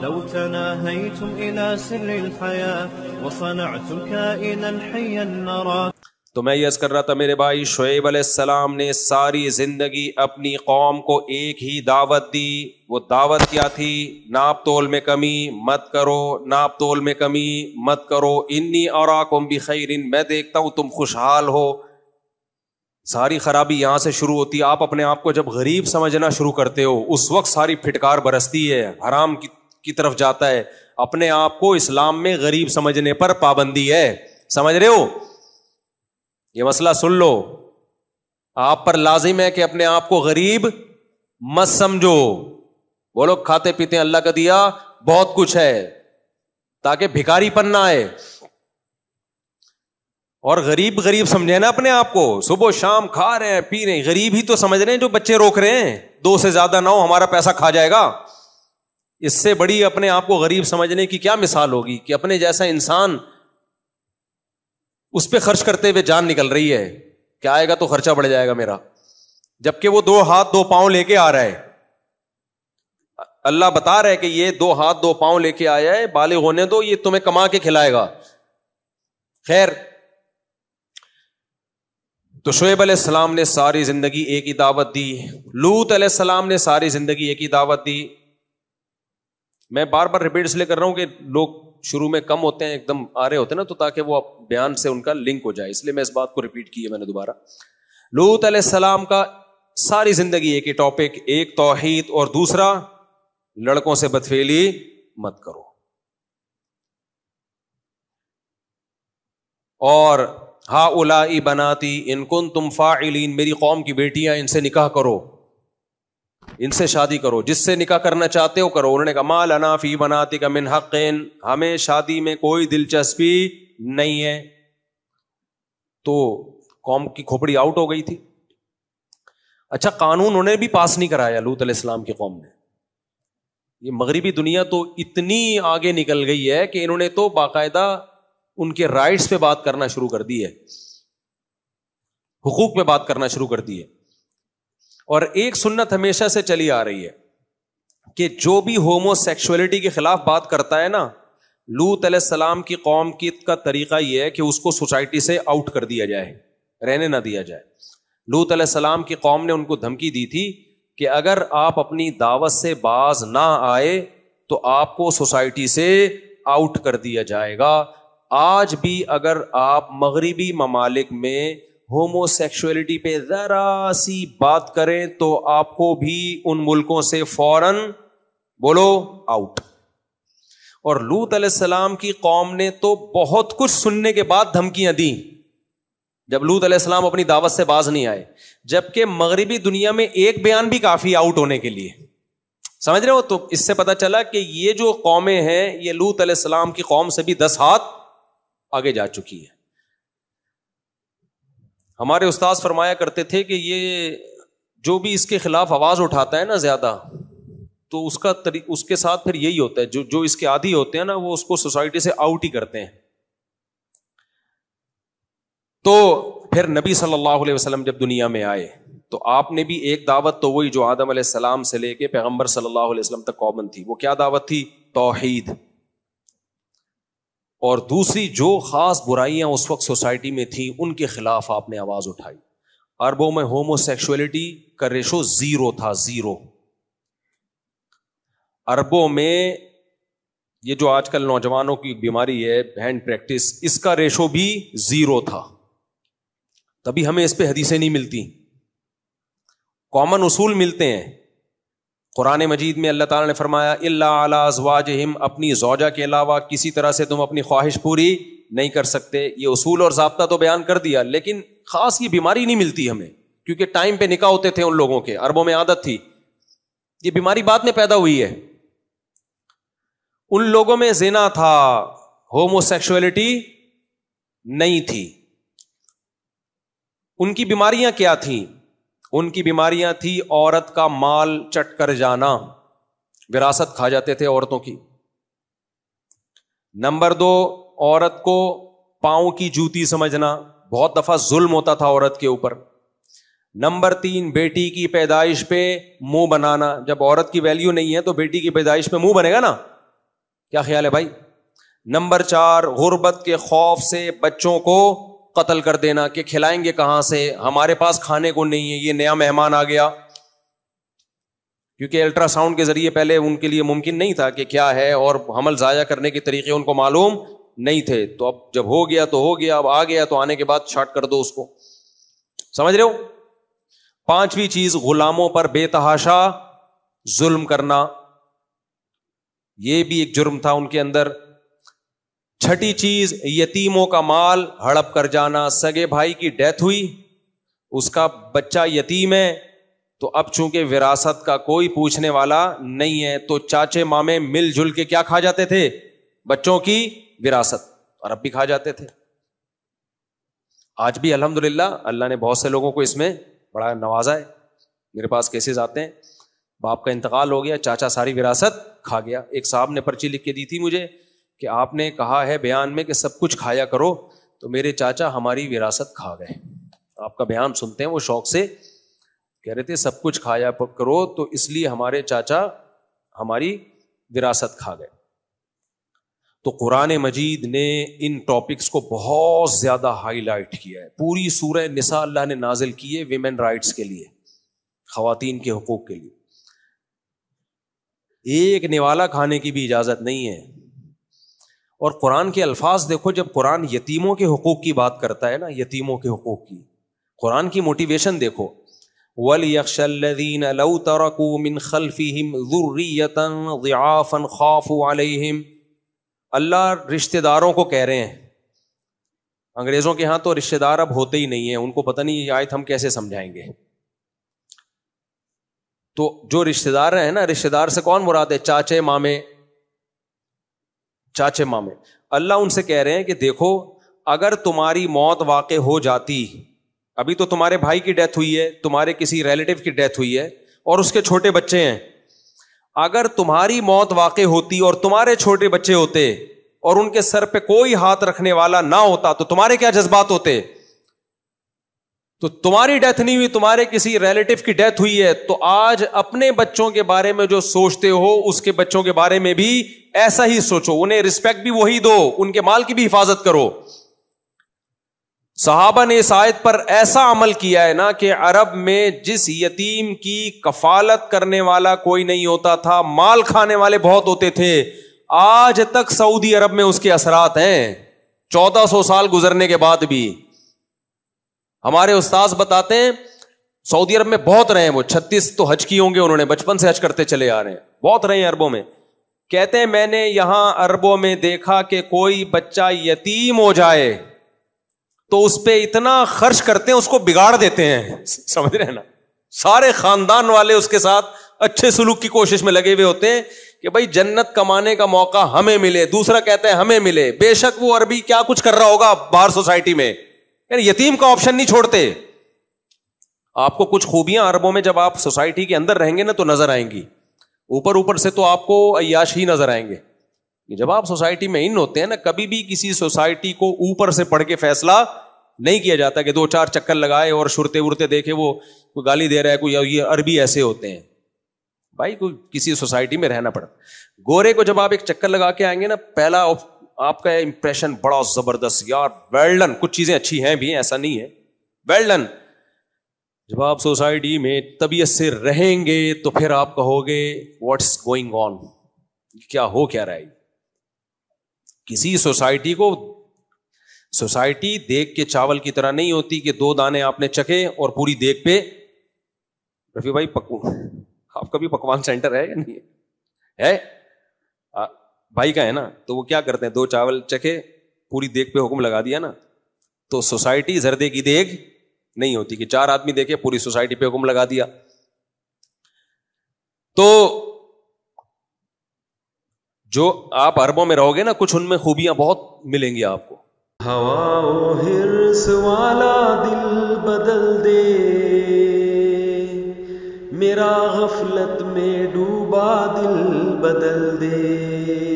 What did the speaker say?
لو تناهيتم إلى سر الحياة وصنعتم كائنا حيا نرى. تو میں یہ عرض کر رہا تھا میرے بھائی، شعیب علیہ السلام نے ساری زندگی اپنی قوم کو ایک ہی دعوت دی. وہ دعوت کیا تھی؟ ناپ تول میں کمی مت کرو، ناپ تول میں کمی مت کرو. انی اراکم بخیر، میں دیکھتا ہوں تم خوشحال ہو. ساری خرابی یہاں سے شروع ہوتی ہے. آپ اپنے آپ کو جب غریب سمجھنا شروع کرتے ہو اس وقت ساری پھٹکار برستی ہے، حرام کی طرف جاتا ہے. اپنے آپ کو اسلام میں غریب سمجھنے پر پابندی ہے. سمجھ رہے ہو؟ یہ مسئلہ سن لو. آپ پر لازم ہے کہ اپنے آپ کو غریب مت سمجھو. وہ لوگ کھاتے پیتے ہیں، اللہ کا دیا بہت کچھ ہے، تاکہ بھکاری پن نہ آئے. اور غریب غریب سمجھے نا اپنے آپ کو. صبح شام کھا رہے ہیں پی رہے ہیں، غریب ہی تو سمجھ رہے ہیں جو بچے روک رہے ہیں 2 سے زیادہ نہ ہو ہمارا پیسہ کھا جائے گا. اس سے بڑی اپنے آپ کو غریب سمجھنے کی کیا مثال ہوگی کہ اپنے جیسا انسان اس پہ خرچ کرتے ہوئے جان نکل رہی ہے کہ آئے گا تو خرچہ بڑھ جائے گا میرا، جبکہ وہ 2 ہاتھ 2 پاؤں لے کے آ رہا ہے. اللہ بتا رہا ہے کہ یہ 2 ہاتھ 2 پاؤں لے کے آیا ہے، بالغ ہونے دو، یہ تمہیں کما کے کھلائے گا. خیر، تو شعیب علیہ السلام نے ساری زندگی ایک ہی دعوت دی. لوط علیہ السلام نے ساری زندگی ایک ہی دعوت دی. میں بار بار ریپیٹ اس لیے کر رہا ہوں کہ لوگ شروع میں کم ہوتے ہیں، ایک دم آ رہے ہوتے ہیں نا، تو تاکہ وہ بیان سے ان کا لنک ہو جائے، اس لیے میں اس بات کو ریپیٹ کی ہے میں نے دوبارہ. لوط علیہ السلام کا ساری زندگی ایک ہی ٹاپک، ایک توحید اور دوسرا لڑکوں سے بدفعلی مت کرو. اور ہؤلاء بناتی ان کنتم فاعلین، میری قوم کی بیٹیاں، ان سے نکاح کرو، ان سے شادی کرو، جس سے نکاح کرنا چاہتے ہو کرو. انہوں نے کہا ما لنا فی بناتک من حق، ہمیں شادی میں کوئی دلچسپی نہیں ہے. تو قوم کی کھوپڑی آؤٹ ہو گئی تھی. اچھا، قانون انہوں نے بھی پاس نہیں کرایا لوط علیہ السلام کی قوم نے. یہ مغربی دنیا تو اتنی آگے نکل گئی ہے کہ انہوں نے تو باقاعدہ ان کے رائٹس پہ بات کرنا شروع کر دی ہے، حقوق پہ بات کرنا شروع کر دی ہے. اور ایک سنت ہمیشہ سے چلی آ رہی ہے کہ جو بھی ہومو سیکشولیٹی کے خلاف بات کرتا ہے نا، لوط علیہ السلام کی قوم کی کا طریقہ یہ ہے کہ اس کو سوسائٹی سے آؤٹ کر دیا جائے، رہنے نہ دیا جائے. لوط علیہ السلام کی قوم نے ان کو دھمکی دی تھی کہ اگر آپ اپنی دعوت سے باز نہ آئے تو آپ کو سوسائٹی سے آؤٹ کر دیا جائے گا. آج بھی اگر آپ مغربی ممالک میں ہومو سیکشولیٹی پہ ذرا سی بات کریں تو آپ کو بھی ان ملکوں سے فوراً بولو آؤٹ. اور لوط علیہ السلام کی قوم نے تو بہت کچھ سننے کے بعد دھمکیاں دیں جب لوط علیہ السلام اپنی دعوت سے باز نہیں آئے، جبکہ مغربی دنیا میں ایک بیان بھی کافی آؤٹ ہونے کے لیے. سمجھ رہے ہو؟ تو اس سے پتا چلا کہ یہ جو قومیں ہیں یہ لوط علیہ السلام کی قوم سے بھی 10 ہاتھ آگے جا چکی ہے. ہمارے استاذ فرمایا کرتے تھے کہ یہ جو بھی اس کے خلاف آواز اٹھاتا ہے نا زیادہ، تو اس کے ساتھ پھر یہی ہوتا ہے، جو اس کے عادی ہوتے ہیں نا وہ اس کو سوسائٹی سے آؤٹ ہی کرتے ہیں. تو پھر نبی صلی اللہ علیہ وسلم جب دنیا میں آئے تو آپ نے بھی ایک دعوت تو وہی جو آدم علیہ السلام سے لے کے پیغمبر صلی اللہ علیہ وسلم تک کامن تھی. وہ کیا دعوت تھی؟ توحید. اور دوسری جو خاص برائیاں اس وقت سوسائٹی میں تھیں ان کے خلاف آپ نے آواز اٹھائی. عربوں میں ہومو سیکشولیٹی کا ریشو 0 تھا، 0. عربوں میں یہ جو آج کل نوجوانوں کی بیماری ہے بہن پریکٹس، اس کا ریشو بھی 0 تھا. تبھی ہمیں اس پہ حدیثیں نہیں ملتی، کامن اصول ملتے ہیں. قرآن مجید میں اللہ تعالیٰ نے فرمایا الا علی ازواجہم، اپنی زوجہ کے علاوہ کسی طرح سے تم اپنی خواہش پوری نہیں کر سکتے. یہ اصول اور ضابطہ تو بیان کر دیا، لیکن خاص یہ بیماری نہیں ملتی ہمیں، کیونکہ ٹائم پہ نکاح ہوتے تھے ان لوگوں کے، عربوں میں عادت تھی. یہ بیماری بعد میں پیدا ہوئی ہے. ان لوگوں میں زنا تھا، ہومو سیکشولیٹی نہیں تھی. ان کی بیماریاں کیا تھیں؟ ان کی بیماریاں تھی عورت کا مال چٹ کر جانا، وراثت کھا جاتے تھے عورتوں کی. نمبر 2، عورت کو پاؤں کی جوتی سمجھنا، بہت دفعہ ظلم ہوتا تھا عورت کے اوپر. نمبر 3، بیٹی کی پیدائش پہ منہ بنانا. جب عورت کی ویلیو نہیں ہے تو بیٹی کی پیدائش پہ منہ بنے گا نا. کیا خیال ہے بھائی؟ نمبر 4، غربت کے خوف سے بچوں کو قتل کر دینا کہ کھلائیں گے کہاں سے، ہمارے پاس کھانے کو نہیں ہے، یہ نیا مہمان آ گیا. کیونکہ الٹرا ساؤنڈ کے ذریعے پہلے ان کے لیے ممکن نہیں تھا کہ کیا ہے، اور حمل ضائع کرنے کے طریقے ان کو معلوم نہیں تھے. تو اب جب ہو گیا تو ہو گیا، اب آ گیا تو آنے کے بعد شارٹ کر دو اس کو. سمجھ رہے ہو؟ 5ویں چیز، غلاموں پر بے تحاشا ظلم کرنا، یہ بھی ایک جرم تھا ان کے اندر. 6ٹھی چیز، یتیموں کا مال ہڑپ کر جانا. سگے بھائی کی ڈیتھ ہوئی، اس کا بچہ یتیم ہے، تو اب چونکہ وراثت کا کوئی پوچھنے والا نہیں ہے تو چاچے مامے مل جل کے کیا کھا جاتے تھے؟ بچوں کی وراثت، اور اب بھی کھا جاتے تھے. آج بھی الحمدللہ اللہ نے بہت سے لوگوں کو اس میں بڑا نوازا ہے. میرے پاس کیسز آتے ہیں، باپ کا انتقال ہو گیا، چاچا ساری وراثت کھا گیا. ایک صاحب نے پرچی لکھ کے دی تھی مجھے کہ آپ نے کہا ہے بیان میں کہ سب کچھ کھایا کرو، تو میرے چاچا ہماری وراثت کھا گئے. آپ کا بیان سنتے ہیں وہ شوق سے کہہ رہے تھے سب کچھ کھایا کرو، تو اس لیے ہمارے چاچا ہماری وراثت کھا گئے. تو قرآن مجید نے ان ٹاپکس کو بہت زیادہ ہائی لائٹ کیا ہے. پوری سورہ نساء اللہ نے نازل کی ہے ویمن رائٹس کے لیے، خواتین کے حقوق کے لیے. ایک نوالا کھانے کی بھی اجازت نہیں ہے. اور قرآن کے الفاظ دیکھو، جب قرآن یتیموں کے حقوق کی بات کرتا ہے نا، یتیموں کے حقوق کی، قرآن کی موٹیویشن دیکھو، وَلْيَخْشَ الَّذِينَ لَوْ تَرَكُوا مِنْ خَلْفِهِمْ ذُرِّيَّةً ضِعَافًا خَافُوا عَلَيْهِمْ. اللہ رشتہ داروں کو کہہ رہے ہیں. انگریزوں کے ہاں تو رشتہ دار اب ہوتے ہی نہیں ہیں، ان کو پتہ نہیں یہ آیت ہم کیسے سمجھائیں گے. تو جو رشتہ دار ہیں نا، رشتہ دار سے کون مراد ہے؟ چاچے مامے، چاچے مامے. اللہ ان سے کہہ رہے ہیں کہ دیکھو، اگر تمہاری موت واقع ہو جاتی، ابھی تو تمہارے بھائی کی ڈیتھ ہوئی ہے، تمہارے کسی ریلیٹو کی ڈیتھ ہوئی ہے اور اس کے چھوٹے بچے ہیں، اگر تمہاری موت واقع ہوتی اور تمہارے چھوٹے بچے ہوتے اور ان کے سر پہ کوئی ہاتھ رکھنے والا نہ ہوتا تو تمہارے کیا جذبات ہوتے؟ تو تمہاری ڈیتھ نہیں ہوئی، تمہارے کسی ریلیٹو کی ڈیتھ ہوئی ہے، تو آج اپنے بچوں کے بارے میں جو سوچتے ہو اس کے بچوں کے بارے میں بھی ایسا ہی سوچو، انہیں رسپیکٹ بھی وہی دو، ان کے مال کی بھی حفاظت کرو. صحابہ نے اس آیت پر ایسا عمل کیا ہے نا کہ عرب میں جس یتیم کی کفالت کرنے والا کوئی نہیں ہوتا تھا، مال کھانے والے بہت ہوتے تھے. آج تک سعودی عرب میں اس کے اثرات ہیں، 1400 سال گزرنے کے بعد بھی. ہمارے استاذ بتاتے ہیں سعودی عرب میں بہت رہے ہیں، وہ 36 تو حج کی ہوں گے انہوں نے، بچپن سے حج کرتے چلے آ رہے ہیں، بہت رہے ہیں عربوں میں. کہتے ہیں میں نے یہاں عربوں میں دیکھا کہ کوئی بچہ یتیم ہو جائے تو اس پہ اتنا خرچ کرتے ہیں، اس کو بگاڑ دیتے ہیں. سمجھ رہے ہیں نا؟ سارے خاندان والے اس کے ساتھ اچھے سلوک کی کوشش میں لگے ہوئے ہوتے ہیں کہ بھائی جنت کمانے کا موقع ہمیں ملے. دوسرا کہتا ہے ہمیں ملے، بے شک وہ عربی کیا کچھ کر رہا ہوگا باہر سوسائٹی میں، یعنی یتیم کا آپشن نہیں چھوڑتے. آپ کو کچھ خوبیاں عربوں میں جب آپ سوسائٹی کے اندر رہیں گے نا تو نظر آئیں گی. اوپر سے تو آپ کو عیاش ہی نظر آئیں گے. جب آپ سوسائٹی میں ان ہوتے ہیں نا، کبھی بھی کسی سوسائٹی کو اوپر سے پڑھ کے فیصلہ نہیں کیا جاتا کہ 2-4 چکر لگائے اور شرتے ورتے دیکھے وہ کوئی گالی دے رہا ہے، کوئی یہ عربی ایسے ہوتے ہیں. بھائی کوئی کسی سوسائٹی میں رہنا پڑتا. گورے کو جب آپ ایک چکر لگا کے آئیں گے نا، پہلا آپ کا امپریشن بڑا زبردست، یار ویل ڈن، کچھ چیزیں اچھی ہیں بھی، ایسا نہیں ہے، ویل ڈن. جب آپ سوسائٹی میں طبیعت سے رہیں گے تو پھر آپ کہو گے واٹس گوئنگ آن، کیا ہو کیا رہا ہے. کسی سوسائٹی کو سوسائٹی دیگ کے چاول کی طرح نہیں ہوتی کہ 2 دانے آپ نے چکھے اور پوری دیگ پہ. رفیع بھائی آپ کا بھی پکوان سینٹر ہے یا نہیں ہے؟ بھائی کا ہے نا، تو وہ کیا کرتے ہیں، 2 چاول چکھے پوری دیگ پہ حکم لگا دیا نا. تو سوسائٹی زردے کی دیگ نہیں ہوتی کہ 4 آدمی دیکھے پوری سوسائٹی پہ حکم لگا دیا. تو جو آپ عربوں میں رہو گے نا، کچھ ان میں خوبیاں بہت ملیں گی آپ کو. ہوا و حرص والا دل بدل دے، میرا غفلت میں ڈوبا دل بدل دے.